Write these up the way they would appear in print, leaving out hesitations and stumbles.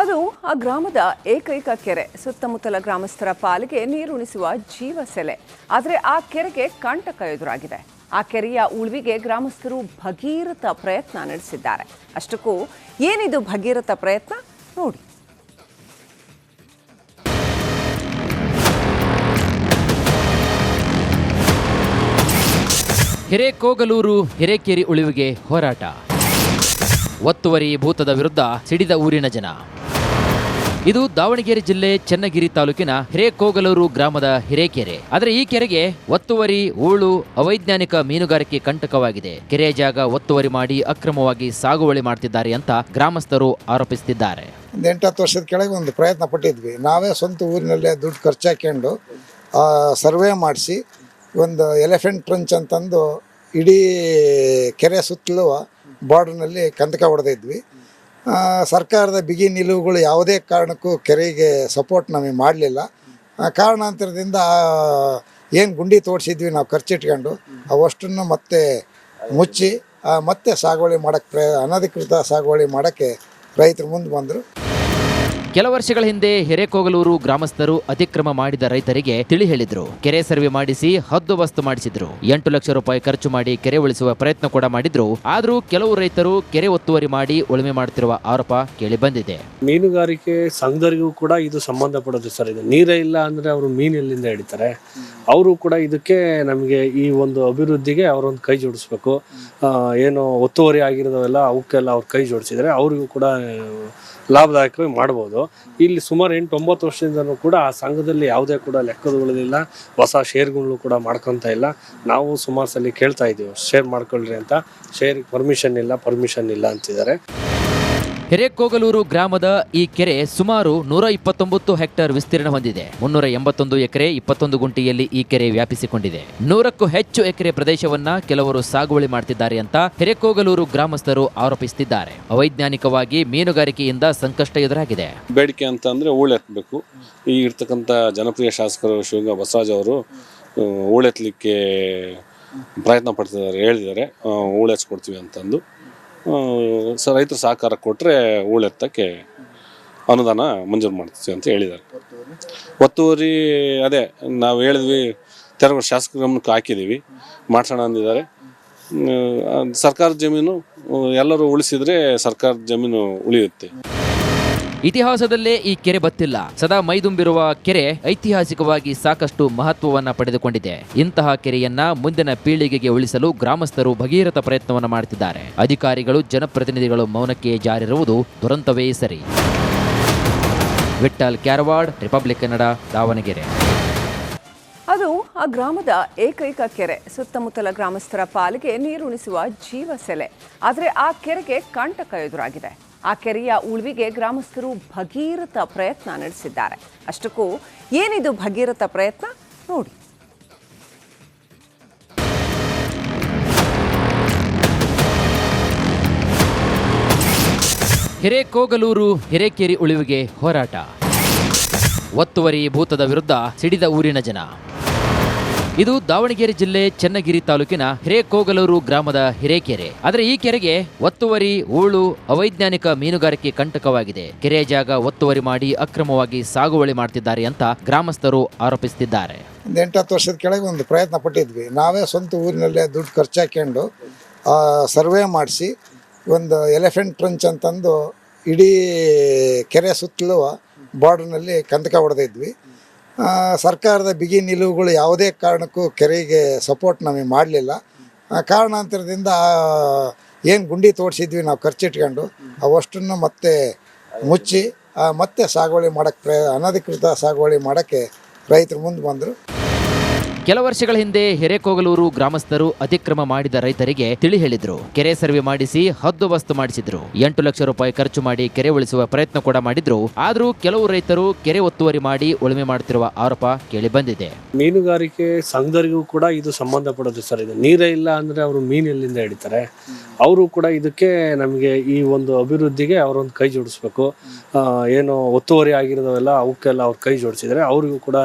ಅದು ಆ ಗ್ರಾಮದ ಏಕೈಕ ಕೆರೆ. ಸುತ್ತಮುತ್ತಲ ಗ್ರಾಮಸ್ಥರ ಪಾಲಿಗೆ ನೀರುಣಿಸುವ ಜೀವಸೆಲೆ. ಆದರೆ ಆ ಕೆರೆಗೆ ಕಂಟಕ ಎದುರಾಗಿದೆ. ಆ ಕೆರೆಯ ಉಳಿವಿಗೆ ಗ್ರಾಮಸ್ಥರು ಭಗೀರಥ ಪ್ರಯತ್ನ ನಡೆಸಿದ್ದಾರೆ. ಅಷ್ಟಕ್ಕೂ ಏನಿದು ಭಗೀರಥ ಪ್ರಯತ್ನ ನೋಡಿ. ಹಿರೇಕೋಗಲೂರು ಹಿರೇಕೆರೆ ಉಳಿವಿಗೆ ಹೋರಾಟ. ಒತ್ತುವರಿ ಭೂತದ ವಿರುದ್ಧ ಸಿಡಿದ ಊರಿನ ಜನ. ಇದು ದಾವಣಗೆರೆ ಜಿಲ್ಲೆ ಚನ್ನಗಿರಿ ತಾಲೂಕಿನ ಹಿರೇಕೋಗಲೂರು ಗ್ರಾಮದ ಹಿರೇಕೆರೆ. ಆದರೆ ಈ ಕೆರೆಗೆ ಒತ್ತುವರಿ, ಹೂಳು, ಅವೈಜ್ಞಾನಿಕ ಮೀನುಗಾರಿಕೆ ಕಂಟಕವಾಗಿದೆ. ಕೆರೆಯ ಜಾಗ ಒತ್ತುವರಿ ಮಾಡಿ ಅಕ್ರಮವಾಗಿ ಸಾಗುವಳಿ ಮಾಡ್ತಿದ್ದಾರೆ ಅಂತ ಗ್ರಾಮಸ್ಥರು ಆರೋಪಿಸುತ್ತಿದ್ದಾರೆ. 8-10 ವರ್ಷದ ಕೆಳಗೆ ಒಂದು ಪ್ರಯತ್ನ ಪಟ್ಟಿದ್ವಿ. ನಾವೇ ಸ್ವಂತ ಊರಿನಲ್ಲೇ ದುಡ್ಡು ಖರ್ಚಾಕೊಂಡು ಸರ್ವೆ ಮಾಡಿಸಿ ಒಂದು ಎಲಿಫೆಂಟ್ ಟ್ರಂಚ್ ಅಂತಂದು ಇಡೀ ಕೆರೆ ಸುತ್ತಲೂ ಬಾರ್ಡ್ರ್ನಲ್ಲಿ ಕಂದಕ ಹೊಡೆದಿದ್ವಿ. ಸರ್ಕಾರದ ಬಿಗಿ ನಿಲುವುಗಳು ಯಾವುದೇ ಕಾರಣಕ್ಕೂ ಕೆರೆಗೆ ಸಪೋರ್ಟ್ ನಮಗೆ ಮಾಡಲಿಲ್ಲ. ಕಾರಣಾಂತರದಿಂದ ಏನು ಗುಂಡಿ ತೋಡಿಸಿದ್ವಿ ನಾವು ಖರ್ಚಿಟ್ಕೊಂಡು ಅವಷ್ಟನ್ನು ಮತ್ತೆ ಮುಚ್ಚಿ ಮತ್ತೆ ಸಾಗುವಳಿ ಮಾಡೋಕ್ಕೆ ಅನಧಿಕೃತ ಸಾಗುವಳಿ ಮಾಡೋಕ್ಕೆ ರೈತರು ಮುಂದೆ ಬಂದರು. ಕೆಲ ವರ್ಷಗಳ ಹಿಂದೆ ಹಿರೇಕೋಗಲೂರು ಗ್ರಾಮಸ್ಥರು ಅತಿಕ್ರಮ ಮಾಡಿದ ರೈತರಿಗೆ ತಿಳಿ ಹೇಳಿದ್ರು. ಕೆರೆ ಸರ್ವೆ ಮಾಡಿಸಿ ಹದ್ದುಬಸ್ತು ಮಾಡಿಸಿದ್ರು. 8 ಲಕ್ಷ ರೂಪಾಯಿ ಖರ್ಚು ಮಾಡಿ ಕೆರೆ ಉಳಿಸುವ ಪ್ರಯತ್ನ ಕೂಡ ಮಾಡಿದ್ರು. ಆದ್ರೂ ಕೆಲವು ರೈತರು ಕೆರೆ ಒತ್ತುವರಿ ಮಾಡಿ ಉಳುಮೆ ಮಾಡುತ್ತಿರುವ ಆರೋಪ ಕೇಳಿ ಬಂದಿದೆ. ಮೀನುಗಾರಿಕೆ ಸಂಘದವರಿಗೂ ಕೂಡ ಇದು ಸಂಬಂಧಪಡೋದು ಸರ್. ಇದು ನೀರೇ ಇಲ್ಲ ಅಂದ್ರೆ ಅವರು ಮೀನು ಎಲ್ಲಿಂದ ಹಿಡಿತಾರೆ? ಅವರು ಕೂಡ ಇದಕ್ಕೆ ನಮಗೆ ಈ ಒಂದು ಅಭಿವೃದ್ಧಿಗೆ ಅವರೊಂದು ಕೈ ಜೋಡಿಸ್ಬೇಕು. ಏನು ಒತ್ತುವರಿ ಆಗಿರೋದವೆಲ್ಲ ಅವಕ್ಕೆಲ್ಲ ಅವ್ರು ಕೈ ಜೋಡಿಸಿದ್ರೆ ಅವ್ರಿಗೂ ಕೂಡ ಲಾಭದಾಯಕವಾಗಿ ಮಾಡ್ಬೋದು. ಇಲ್ಲಿ ಸುಮಾರು 8-9 ವರ್ಷದಿಂದನೂ ಕೂಡ ಆ ಸಂಘದಲ್ಲಿ ಯಾವುದೇ ಕೂಡ ಲೆಕ್ಕದಗಳಿಲ್ಲ, ಹೊಸ ಶೇರ್ಗಳು ಕೂಡ ಮಾಡ್ಕೊತಾ ಇಲ್ಲ. ನಾವು ಸುಮಾರು ಸಲ ಕೇಳ್ತಾ ಇದ್ದೀವಿ ಶೇರ್ ಮಾಡ್ಕೊಳ್ರಿ ಅಂತ. ಶೇರ್ ಪರ್ಮಿಷನ್ ಇಲ್ಲ ಅಂತಿದ್ದಾರೆ. ಹಿರೇಕೋಗಲೂರು ಗ್ರಾಮದ ಈ ಕೆರೆ ಸುಮಾರು 129 ಹೆಕ್ಟೇರ್ ವಿಸ್ತೀರ್ಣ ಹೊಂದಿದೆ. 381 ಎಕರೆ 21 ಗುಂಟೆಯಲ್ಲಿ ಈ ಕೆರೆ ವ್ಯಾಪಿಸಿಕೊಂಡಿದೆ. 100ಕ್ಕೂ ಹೆಚ್ಚು ಎಕರೆ ಪ್ರದೇಶವನ್ನ ಕೆಲವರು ಸಾಗುವಳಿ ಮಾಡ್ತಿದ್ದಾರೆ ಅಂತ ಹಿರೇಕೋಗಲೂರು ಗ್ರಾಮಸ್ಥರು ಆರೋಪಿಸುತ್ತಿದ್ದಾರೆ. ಅವೈಜ್ಞಾನಿಕವಾಗಿ ಮೀನುಗಾರಿಕೆಯಿಂದ ಸಂಕಷ್ಟ ಎದುರಾಗಿದೆ. ಬೇಡಿಕೆ ಅಂತ ಅಂದ್ರೆ ಹೂಳೆತ್ತಬೇಕು. ಈ ಇರ್ತಕ್ಕಂಥ ಜನಪ್ರಿಯ ಶಾಸಕರು ಶಿವಗಂಗಾ ಬಸವರಾಜ್ ಅವರು ಹೂಳೆತ್ತಲಿಕ್ಕೆ ಪ್ರಯತ್ನ ಪಡ್ತಿದ್ದಾರೆ, ಹೇಳಿದ್ದಾರೆ ಹೂಳೆಚ್ಕೊಡ್ತೀವಿ ಅಂತಂದು. ರೈತರು ಸಹಕಾರ ಕೊಟ್ಟರೆ ಹೂಳೆತ್ತಕ್ಕೆ ಅನುದಾನ ಮಂಜೂರು ಮಾಡ್ತೀವಿ ಅಂತ ಹೇಳಿದ್ದಾರೆ. ಒತ್ತುವರಿ ಅದೇ ನಾವು ಹೇಳಿದ್ವಿ, ತೆರವು ಶಾಸಕರ ಗಮನಕ್ಕೆ ಹಾಕಿದ್ದೀವಿ, ಮಾಡ್ಸೋಣ ಅಂದಿದ್ದಾರೆ. ಸರ್ಕಾರದ ಜಮೀನು ಎಲ್ಲರೂ ಉಳಿಸಿದ್ರೆ ಸರ್ಕಾರದ ಜಮೀನು ಉಳಿಯುತ್ತೆ. ಇತಿಹಾಸದಲ್ಲೇ ಈ ಕೆರೆ ಬತ್ತಿಲ್ಲ. ಸದಾ ಮೈದುಂಬಿರುವ ಕೆರೆ ಐತಿಹಾಸಿಕವಾಗಿ ಸಾಕಷ್ಟು ಮಹತ್ವವನ್ನ ಪಡೆದುಕೊಂಡಿದೆ. ಇಂತಹ ಕೆರೆಯನ್ನ ಮುಂದಿನ ಪೀಳಿಗೆಗೆ ಉಳಿಸಲು ಗ್ರಾಮಸ್ಥರು ಭಗೀರಥ ಪ್ರಯತ್ನವನ್ನ ಮಾಡುತ್ತಿದ್ದಾರೆ. ಅಧಿಕಾರಿಗಳು, ಜನಪ್ರತಿನಿಧಿಗಳು ಮೌನಕ್ಕೆ ಜಾರಿರುವುದು ದುರಂತವೇ ಸರಿ. ವಿಠ್ಠಲ್ ಕ್ಯಾರವಾಡ್, ರಿಪಬ್ಲಿಕ್ ಕನ್ನಡ, ದಾವಣಗೆರೆ. ಅದು ಆ ಗ್ರಾಮದ ಏಕೈಕ ಕೆರೆ. ಸುತ್ತಮುತ್ತಲ ಗ್ರಾಮಸ್ಥರ ಪಾಲಿಗೆ ನೀರುಣಿಸುವ ಜೀವಸೆಲೆ. ಆದರೆ ಆ ಕೆರೆಗೆ ಕಂಟಕ ಎದುರಾಗಿದೆ. ಆ ಕೆರೆಯ ಉಳಿವಿಗೆ ಗ್ರಾಮಸ್ಥರು ಭಗೀರಥ ಪ್ರಯತ್ನ ನಡೆಸಿದ್ದಾರೆ. ಅಷ್ಟಕ್ಕೂ ಏನಿದು ಭಗೀರಥ ಪ್ರಯತ್ನ ನೋಡಿ. ಹಿರೇಕೋಗಲೂರು ಹಿರೇಕೆರೆ ಉಳಿವಿಗೆ ಹೋರಾಟ. ಒತ್ತುವರಿ ಭೂತದ ವಿರುದ್ಧ ಸಿಡಿದ ಊರಿನ ಜನ. ಇದು ದಾವಣಗೆರೆ ಜಿಲ್ಲೆ ಚನ್ನಗಿರಿ ತಾಲೂಕಿನ ಹಿರೇಕೋಗಲೂರು ಗ್ರಾಮದ ಹಿರೇಕೆರೆ. ಆದರೆ ಈ ಕೆರೆಗೆ ಒತ್ತುವರಿ, ಹೂಳು, ಅವೈಜ್ಞಾನಿಕ ಮೀನುಗಾರಿಕೆ ಕಂಟಕವಾಗಿದೆ. ಕೆರೆಯ ಜಾಗ ಒತ್ತುವರಿ ಮಾಡಿ ಅಕ್ರಮವಾಗಿ ಸಾಗುವಳಿ ಮಾಡ್ತಿದ್ದಾರೆ ಅಂತ ಗ್ರಾಮಸ್ಥರು ಆರೋಪಿಸುತ್ತಿದ್ದಾರೆ. 8-10 ವರ್ಷದ ಕೆಳಗೆ ಒಂದು ಪ್ರಯತ್ನ ಪಟ್ಟಿದ್ವಿ. ನಾವೇ ಸ್ವಂತ ಊರಿನಲ್ಲೇ ದುಡ್ಡು ಖರ್ಚಾಕೊಂಡು ಸರ್ವೆ ಮಾಡಿಸಿ ಒಂದು ಎಲಿಫೆಂಟ್ ಟ್ರಂಚ್ ಅಂತಂದು ಇಡೀ ಕೆರೆ ಸುತ್ತಲೂ ಬಾರ್ಡ್ರ್ನಲ್ಲಿ ಕಂದಕ ಹೊಡೆದಿದ್ವಿ. ಸರ್ಕಾರದ ಬಿಗಿ ನಿಲುವುಗಳು ಯಾವುದೇ ಕಾರಣಕ್ಕೂ ಕೆರೆಗೆ ಸಪೋರ್ಟ್ ನಮಗೆ ಮಾಡಲಿಲ್ಲ. ಕಾರಣಾಂತರದಿಂದ ಏನು ಗುಂಡಿ ತೋಡಿಸಿದ್ವಿ ನಾವು ಖರ್ಚಿಟ್ಕೊಂಡು ಅವಷ್ಟನ್ನು ಮತ್ತೆ ಮುಚ್ಚಿ ಮತ್ತೆ ಸಾಗುವಳಿ ಮಾಡೋಕ್ಕೆ ಅನಧಿಕೃತ ಸಾಗುವಳಿ ಮಾಡೋಕ್ಕೆ ರೈತರು ಮುಂದೆ ಬಂದರು. ಕೆಲ ವರ್ಷಗಳ ಹಿಂದೆ ಹಿರೇಕೋಗಲೂರು ಗ್ರಾಮಸ್ಥರು ಅತಿಕ್ರಮ ಮಾಡಿದ ರೈತರಿಗೆ ತಿಳಿ ಹೇಳಿದ್ರು. ಕೆರೆ ಸರ್ವೆ ಮಾಡಿಸಿ ಹದ್ದುಬಸ್ತು ಮಾಡಿಸಿದ್ರು. 8 ಲಕ್ಷ ರೂಪಾಯಿ ಖರ್ಚು ಮಾಡಿ ಕೆರೆ ಉಳಿಸುವ ಪ್ರಯತ್ನ ಕೂಡ ಮಾಡಿದ್ರು. ಆದ್ರೂ ಕೆಲವು ರೈತರು ಕೆರೆ ಒತ್ತುವರಿ ಮಾಡಿ ಉಳುಮೆ ಮಾಡುತ್ತಿರುವ ಆರೋಪ ಕೇಳಿ ಬಂದಿದೆ. ಮೀನುಗಾರಿಕೆ ಸಂಘದವರಿಗೂ ಕೂಡ ಇದು ಸಂಬಂಧಪಡೋದು ಸರ್. ಇದು ನೀರೇ ಇಲ್ಲ ಅಂದ್ರೆ ಅವರು ಮೀನು ಎಲ್ಲಿಂದ ಹಿಡಿತಾರೆ? ಅವರು ಕೂಡ ಇದಕ್ಕೆ ನಮಗೆ ಈ ಒಂದು ಅಭಿವೃದ್ಧಿಗೆ ಅವರೊಂದು ಕೈ ಜೋಡಿಸ್ಬೇಕು. ಏನು ಒತ್ತುವರಿ ಆಗಿರೋದವೆಲ್ಲ ಅವಕ್ಕೆಲ್ಲ ಅವ್ರು ಕೈ ಜೋಡಿಸಿದ್ರೆ ಅವ್ರಿಗೂ ಕೂಡ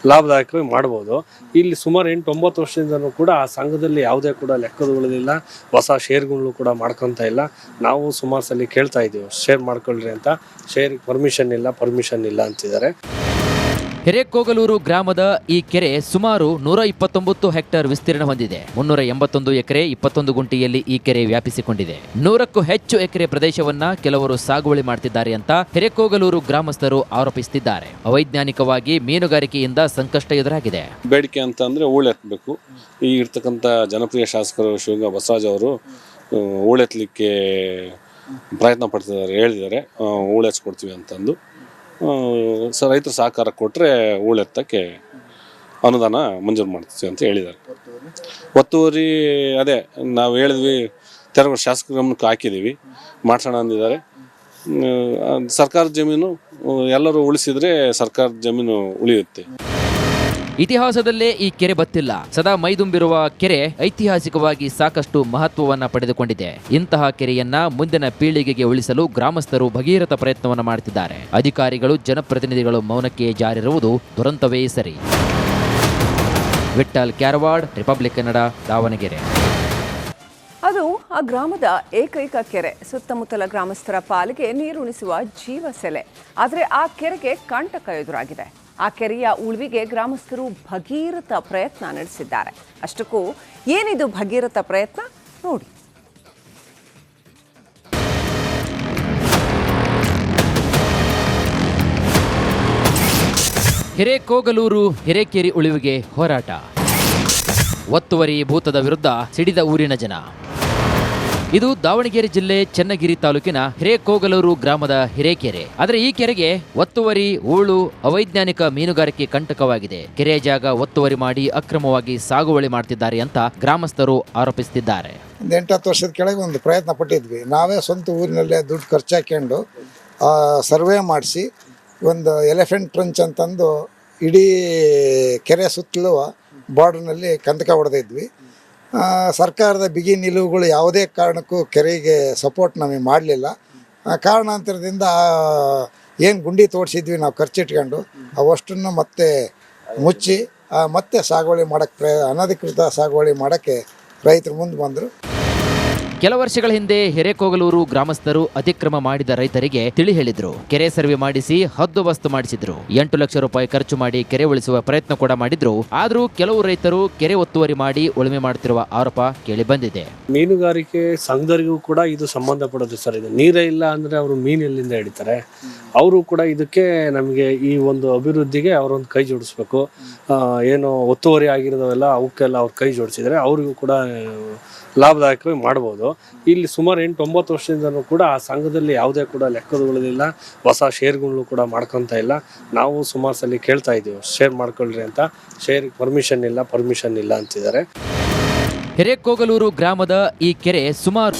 ಲಾಭದಾಯಕವಾಗಿ ಮಾಡ್ಬೋದು. ಇಲ್ಲಿ ಸುಮಾರು 8-9 ವರ್ಷದಿಂದನೂ ಕೂಡ ಆ ಸಂಘದಲ್ಲಿ ಯಾವುದೇ ಕೂಡ ಲೆಕ್ಕದಗಳಿಲ್ಲ, ಹೊಸ ಶೇರ್ಗಳು ಕೂಡ ಮಾಡ್ಕೊತ ಇಲ್ಲ. ನಾವು ಸುಮಾರು ಸಲ ಕೇಳ್ತಾ ಇದ್ದೀವಿ ಶೇರ್ ಮಾಡ್ಕೊಳ್ರಿ ಅಂತ, ಶೇರ್ ಪರ್ಮಿಷನ್ ಇಲ್ಲ ಅಂತಿದ್ದಾರೆ. ಹಿರೇಕೋಗಲೂರು ಗ್ರಾಮದ ಈ ಕೆರೆ ಸುಮಾರು 129 ಹೆಕ್ಟೇರ್ ವಿಸ್ತೀರ್ಣ ಹೊಂದಿದೆ. 381 ಎಕರೆ 21 ಗುಂಟೆಯಲ್ಲಿ ಈ ಕೆರೆ ವ್ಯಾಪಿಸಿಕೊಂಡಿದೆ. 100ಕ್ಕೂ ಹೆಚ್ಚು ಎಕರೆ ಪ್ರದೇಶವನ್ನ ಕೆಲವರು ಸಾಗುವಳಿ ಮಾಡ್ತಿದ್ದಾರೆ ಅಂತ ಹಿರೇಕೋಗಲೂರು ಗ್ರಾಮಸ್ಥರು ಆರೋಪಿಸುತ್ತಿದ್ದಾರೆ. ಅವೈಜ್ಞಾನಿಕವಾಗಿ ಮೀನುಗಾರಿಕೆಯಿಂದ ಸಂಕಷ್ಟ ಎದುರಾಗಿದೆ. ಬೇಡಿಕೆ ಅಂತ ಅಂದರೆ ಹೂಳೆತ್ತಬೇಕು. ಈ ಇರ್ತಕ್ಕಂಥ ಜನಪ್ರಿಯ ಶಾಸಕರು ಶಿವಗಂಗಾ ಬಸವರಾಜ್ ಅವರು ಹೂಳೆತ್ತಲಿಕ್ಕೆ ಪ್ರಯತ್ನ ಪಡ್ತಿದ್ದಾರೆ, ಹೇಳಿದ್ದಾರೆ ಹೂಳೆತ್ಸ್ಕೊಡ್ತೀವಿ ಅಂತಂದು. ರೈತರ ಸಹಕಾರ ಕೊಟ್ಟರೆ ಹೂಳೆತ್ತಕ್ಕೆ ಅನುದಾನ ಮಂಜೂರು ಮಾಡ್ತೀವಿ ಅಂತ ಹೇಳಿದ್ದಾರೆ. ಒತ್ತುವರಿ ಅದೇ ನಾವು ಹೇಳಿದ್ವಿ, ತೆರವು ಶಾಸಕರ ಗಮನಕ್ಕೆ ಹಾಕಿದ್ದೀವಿ, ಮಾಡ್ಸೋಣ ಅಂದಿದ್ದಾರೆ. ಸರ್ಕಾರದ ಜಮೀನು ಎಲ್ಲರೂ ಉಳಿಸಿದ್ರೆ ಸರ್ಕಾರದ ಜಮೀನು ಉಳಿಯುತ್ತೆ. ಇತಿಹಾಸದಲ್ಲೇ ಈ ಕೆರೆ ಬತ್ತಿಲ್ಲ. ಸದಾ ಮೈದುಂಬಿರುವ ಕೆರೆ ಐತಿಹಾಸಿಕವಾಗಿ ಸಾಕಷ್ಟು ಮಹತ್ವವನ್ನ ಪಡೆದುಕೊಂಡಿದೆ. ಇಂತಹ ಕೆರೆಯನ್ನ ಮುಂದಿನ ಪೀಳಿಗೆಗೆ ಉಳಿಸಲು ಗ್ರಾಮಸ್ಥರು ಭಗೀರಥ ಪ್ರಯತ್ನವನ್ನ ಮಾಡುತ್ತಿದ್ದಾರೆ. ಅಧಿಕಾರಿಗಳು ಜನಪ್ರತಿನಿಧಿಗಳು ಮೌನಕ್ಕೆ ಜಾರಿರುವುದು ದುರಂತವೇ ಸರಿ. ವಿಠ್ಠಲ್ ಕ್ಯಾರವಾಡ್, ರಿಪಬ್ಲಿಕ್ ಕನ್ನಡ, ದಾವಣಗೆರೆ. ಅದು ಆ ಗ್ರಾಮದ ಏಕೈಕ ಕೆರೆ. ಸುತ್ತಮುತ್ತಲ ಗ್ರಾಮಸ್ಥರ ಪಾಲಿಗೆ ನೀರುಣಿಸುವ ಜೀವಸೆಲೆ. ಆದರೆ ಆ ಕೆರೆಗೆ ಕಂಟಕ ಎದುರಾಗಿದೆ. ಆ ಕೆರೆಯ ಉಳಿವಿಗೆ ಗ್ರಾಮಸ್ಥರು ಭಗೀರಥ ಪ್ರಯತ್ನ ನಡೆಸಿದ್ದಾರೆ. ಅಷ್ಟಕ್ಕೂ ಏನಿದು ಭಗೀರಥ ಪ್ರಯತ್ನ ನೋಡಿ. ಹಿರೇಕೋಗಲೂರು ಹಿರೇಕೆರೆ ಉಳಿವಿಗೆ ಹೋರಾಟ. ಒತ್ತುವರಿ ಭೂತದ ವಿರುದ್ಧ ಸಿಡಿದ ಊರಿನ ಜನ. ಇದು ದಾವಣಗೆರೆ ಜಿಲ್ಲೆ ಚನ್ನಗಿರಿ ತಾಲೂಕಿನ ಹಿರೇಕೋಗಲೂರು ಗ್ರಾಮದ ಹಿರೇಕೆರೆ. ಆದರೆ ಈ ಕೆರೆಗೆ ಒತ್ತುವರಿ, ಹೂಳು, ಅವೈಜ್ಞಾನಿಕ ಮೀನುಗಾರಿಕೆ ಕಂಟಕವಾಗಿದೆ. ಕೆರೆಯ ಜಾಗ ಒತ್ತುವರಿ ಮಾಡಿ ಅಕ್ರಮವಾಗಿ ಸಾಗುವಳಿ ಮಾಡ್ತಿದ್ದಾರೆ ಅಂತ ಗ್ರಾಮಸ್ಥರು ಆರೋಪಿಸುತ್ತಿದ್ದಾರೆ. 8-10 ವರ್ಷದ ಕೆಳಗೆ ಒಂದು ಪ್ರಯತ್ನ ಪಟ್ಟಿದ್ವಿ. ನಾವೇ ಸ್ವಂತ ಊರಿನಲ್ಲೇ ದುಡ್ಡು ಖರ್ಚಾಕೊಂಡು ಸರ್ವೆ ಮಾಡಿಸಿ ಒಂದು ಎಲಿಫೆಂಟ್ ಟ್ರಂಚ್ ಅಂತಂದು ಇಡೀ ಕೆರೆ ಸುತ್ತಲೂ ಬಾರ್ಡರ್ನಲ್ಲಿ ಕಂದಕ ಹೊಡೆದಿದ್ವಿ. ಸರ್ಕಾರದ ಬಿಗಿ ನಿಲುವುಗಳು ಯಾವುದೇ ಕಾರಣಕ್ಕೂ ಕೆರೆಗೆ ಸಪೋರ್ಟ್ ನಮಗೆ ಮಾಡಲಿಲ್ಲ. ಕಾರಣಾಂತರದಿಂದ ಏನು ಗುಂಡಿ ತೋಡಿಸಿದ್ವಿ ನಾವು ಖರ್ಚಿಟ್ಕೊಂಡು ಅವಷ್ಟನ್ನು ಮತ್ತೆ ಮುಚ್ಚಿ ಮತ್ತೆ ಸಾಗುವಳಿ ಮಾಡೋಕ್ಕೆ ಅನಧಿಕೃತ ಸಾಗುವಳಿ ಮಾಡೋಕ್ಕೆ ರೈತರು ಮುಂದೆ ಬಂದರು. ಕೆಲ ವರ್ಷಗಳ ಹಿಂದೆ ಹಿರೇಕೋಗಲೂರು ಗ್ರಾಮಸ್ಥರು ಅತಿಕ್ರಮ ಮಾಡಿದ ರೈತರಿಗೆ ತಿಳಿ ಹೇಳಿದ್ರು. ಕೆರೆ ಸರ್ವೆ ಮಾಡಿಸಿ ಹದ್ದುಬಸ್ತು ಮಾಡಿಸಿದ್ರು. 8 ಲಕ್ಷ ರೂಪಾಯಿ ಖರ್ಚು ಮಾಡಿ ಕೆರೆ ಉಳಿಸುವ ಪ್ರಯತ್ನ ಕೂಡ ಮಾಡಿದ್ರು. ಆದ್ರೂ ಕೆಲವು ರೈತರು ಕೆರೆ ಒತ್ತುವರಿ ಮಾಡಿ ಉಳುಮೆ ಮಾಡುತ್ತಿರುವ ಆರೋಪ ಕೇಳಿ ಬಂದಿದೆ. ಮೀನುಗಾರಿಕೆ ಸಂಘದವರಿಗೂ ಕೂಡ ಇದು ಸಂಬಂಧಪಡೋದು ಸರ್. ಇದು ನೀರೇ ಇಲ್ಲ ಅಂದ್ರೆ ಅವರು ಮೀನು ಎಲ್ಲಿಂದ ಹಿಡಿತಾರೆ? ಅವರು ಕೂಡ ಇದಕ್ಕೆ ನಮಗೆ ಈ ಒಂದು ಅಭಿವೃದ್ಧಿಗೆ ಅವರೊಂದು ಕೈ ಜೋಡಿಸ್ಬೇಕು. ಏನು ಒತ್ತುವರಿ ಆಗಿರೋದವೆಲ್ಲ ಅವಕ್ಕೆಲ್ಲ ಅವ್ರು ಕೈ ಜೋಡಿಸಿದರೆ ಅವರಿಗೂ ಕೂಡ ಲಾಭದಾಯಕವಾಗಿ ಮಾಡ್ಬೋದು. ಇಲ್ಲಿ ಸುಮಾರು 8-9 ವರ್ಷದಿಂದನೂ ಕೂಡ ಆ ಸಂಘದಲ್ಲಿ ಯಾವುದೇ ಕೂಡ ಲೆಕ್ಕದಗಳಿಲ್ಲ, ಹೊಸ ಶೇರ್ಗಳು ಕೂಡ ಮಾಡ್ಕೊತ ಇಲ್ಲ. ನಾವು ಸುಮಾರು ಸಲ ಕೇಳ್ತಾ ಇದ್ದೀವಿ ಶೇರ್ ಮಾಡ್ಕೊಳ್ರಿ ಅಂತ, ಶೇರ್ ಪರ್ಮಿಷನ್ ಇಲ್ಲ ಅಂತಿದ್ದಾರೆ. ಹಿರೇಕೋಗಲೂರು ಗ್ರಾಮದ ಈ ಕೆರೆ ಸುಮಾರು